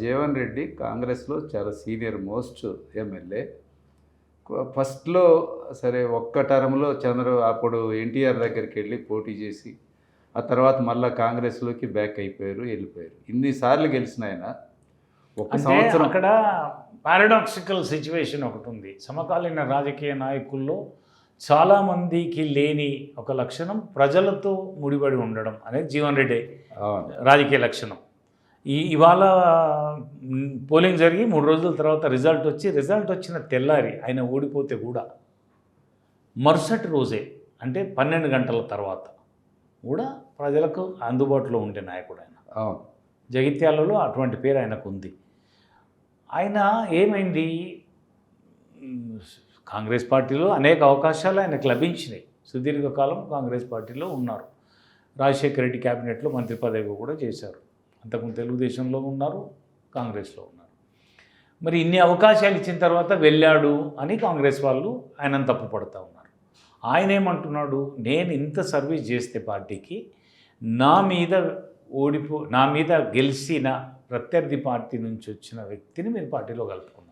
జీవన్ రెడ్డి కాంగ్రెస్లో చాలా senior most MLA. ఫస్ట్లో సరే ఒక్క టర్మ్లో అప్పుడు ఎన్టీఆర్ దగ్గరికి వెళ్ళి పోటీ చేసి ఆ తర్వాత మళ్ళీ కాంగ్రెస్లోకి బ్యాక్ అయిపోయారు, వెళ్ళిపోయారు. ఇన్నిసార్లు గెలిచిన ఆయన ఒక సంవత్సరం అక్కడ పారాడాక్సికల్ సిచ్యువేషన్ ఒకటి ఉంది. సమకాలీన రాజకీయ నాయకుల్లో చాలామందికి లేని ఒక లక్షణం ప్రజలతో ముడిపడి ఉండడం అనేది జీవన్ రెడ్డి రాజకీయ లక్షణం. ఇవాళ పోలింగ్ జరిగి 3 రోజుల తర్వాత రిజల్ట్ వచ్చిన తెల్లారి ఆయన ఓడిపోతే కూడా మరుసటి రోజే అంటే 12 గంటల తర్వాత కూడా ప్రజలకు అందుబాటులో ఉండే నాయకుడు ఆయన. జగిత్యాలలో అటువంటి పేరు ఆయనకు ఉంది. ఆయన ఏమైంది, కాంగ్రెస్ పార్టీలో అనేక అవకాశాలు ఆయనకు లభించినాయి. సుదీర్ఘకాలం కాంగ్రెస్ పార్టీలో ఉన్నారు. రాజశేఖర రెడ్డి క్యాబినెట్లో మంత్రి పదవి కూడా చేశారు. అంతకుముందు తెలుగుదేశంలో ఉన్నారు, కాంగ్రెస్లో ఉన్నారు. మరి ఇన్ని అవకాశాలు ఇచ్చిన తర్వాత వెళ్ళాడు అని కాంగ్రెస్ వాళ్ళు ఆయనను తప్పుపడుతూ ఉన్నారు. ఆయన ఏమంటున్నాడు, నేను ఇంత సర్వీస్ చేస్తే పార్టీకి నా మీద గెలిచిన ప్రత్యర్థి పార్టీ నుంచి వచ్చిన వ్యక్తిని మీరు పార్టీలో కలుపుకున్నారు.